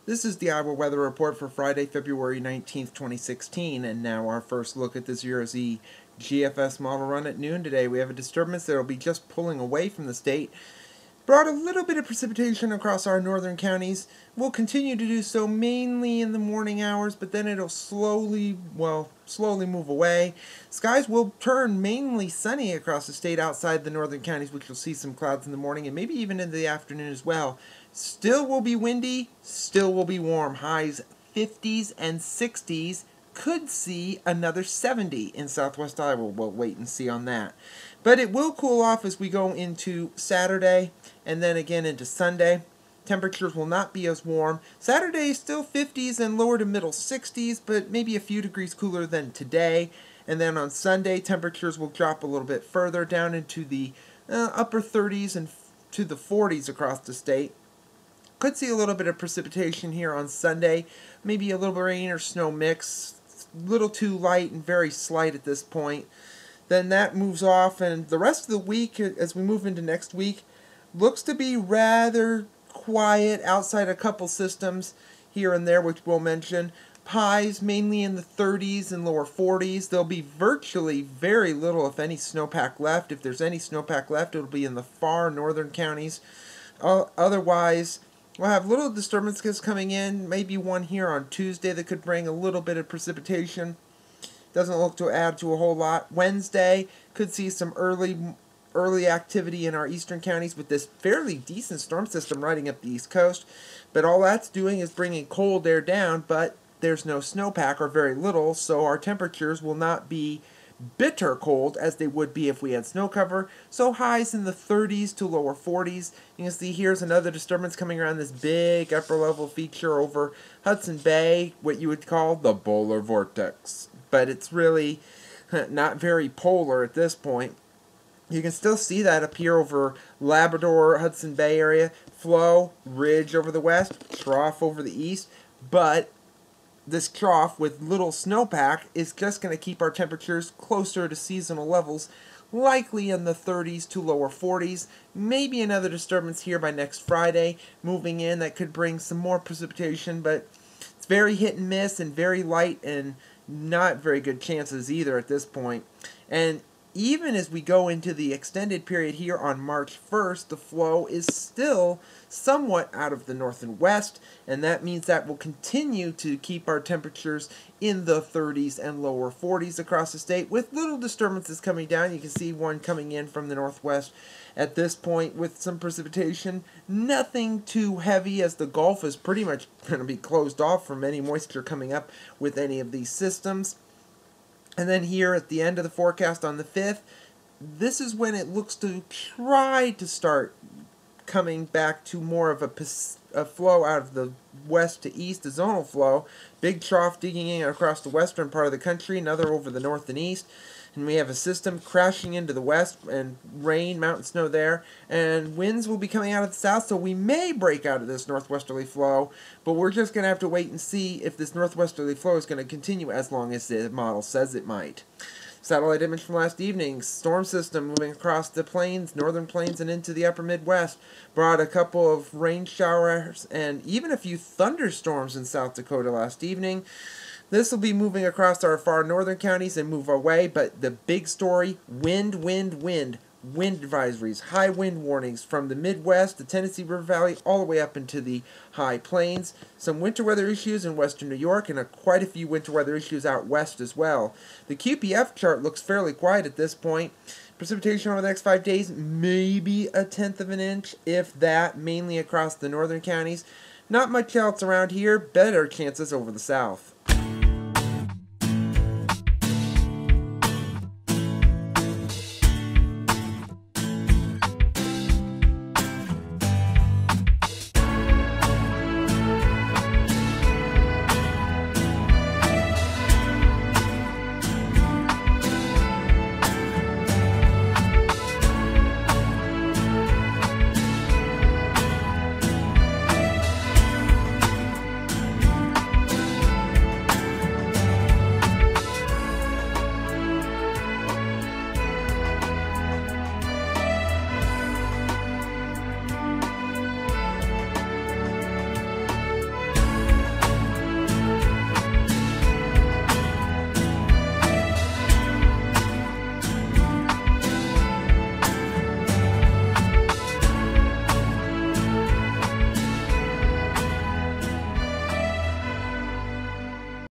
This is the Iowa Weather Report for Friday, February 19th, 2016, and now our first look at this 0Z GFS Model Run at noon today. We have a disturbance that will be just pulling away from the state. Brought a little bit of precipitation across our northern counties. Will continue to do so mainly in the morning hours, but then it'll slowly move away. Skies will turn mainly sunny across the state outside the northern counties, which will see some clouds in the morning and maybe even into the afternoon as well. Still will be windy, still will be warm. Highs 50s and 60s. Could see another 70 in southwest Iowa. We'll wait and see on that. But it will cool off as we go into Saturday and then again into Sunday. Temperatures will not be as warm. Saturday is still 50s and lower to middle 60s, but maybe a few degrees cooler than today. And then on Sunday, temperatures will drop a little bit further down into the upper 30s and to the 40s across the state. Could see a little bit of precipitation here on Sunday, maybe a little rain or snow mix. A little too light and very slight at this point. Then that moves off, and the rest of the week, as we move into next week, looks to be rather quiet outside a couple systems here and there, which we'll mention. Highs mainly in the 30s and lower 40s. There'll be virtually very little, if any, snowpack left. If there's any snowpack left, it'll be in the far northern counties. Otherwise, we'll have little disturbances coming in, maybe one here on Tuesday that could bring a little bit of precipitation. Doesn't look to add to a whole lot. Wednesday could see some early activity in our eastern counties with this fairly decent storm system riding up the east coast. But all that's doing is bringing cold air down, but there's no snowpack or very little, so our temperatures will not be bitter cold as they would be if we had snow cover. So highs in the 30s to lower 40s. You can see here's another disturbance coming around this big upper level feature over Hudson Bay, what you would call the polar vortex. But it's really not very polar at this point. You can still see that up here over Labrador, Hudson Bay area. Flow, ridge over the west, trough over the east. But this trough with little snowpack is just going to keep our temperatures closer to seasonal levels, likely in the 30s to lower 40s. Maybe another disturbance here by next Friday moving in that could bring some more precipitation, but it's very hit and miss and very light and not very good chances either at this point. And even as we go into the extended period here on March 1st, the flow is still somewhat out of the north and west, and that means that will continue to keep our temperatures in the 30s and lower 40s across the state with little disturbances coming down. You can see one coming in from the northwest at this point with some precipitation. Nothing too heavy as the Gulf is pretty much going to be closed off from any moisture coming up with any of these systems. And then here at the end of the forecast on the 5th, this is when it looks to try to start coming back to more of a flow out of the west to east, a zonal flow. Big trough digging in across the western part of the country, another over the north and east. And we have a system crashing into the west and rain, mountain snow there. And winds will be coming out of the south, so we may break out of this northwesterly flow. But we're just going to have to wait and see if this northwesterly flow is going to continue as long as the model says it might. Satellite image from last evening, storm system moving across the plains, northern plains, and into the upper Midwest. Brought a couple of rain showers and even a few thunderstorms in South Dakota last evening. This will be moving across our far northern counties and move away, but the big story, wind advisories, high wind warnings from the Midwest, the Tennessee River Valley, all the way up into the high plains. Some winter weather issues in western New York and quite a few winter weather issues out west as well. The QPF chart looks fairly quiet at this point. Precipitation over the next 5 days, maybe 1/10 of an inch, if that, mainly across the northern counties. Not much else around here, better chances over the south.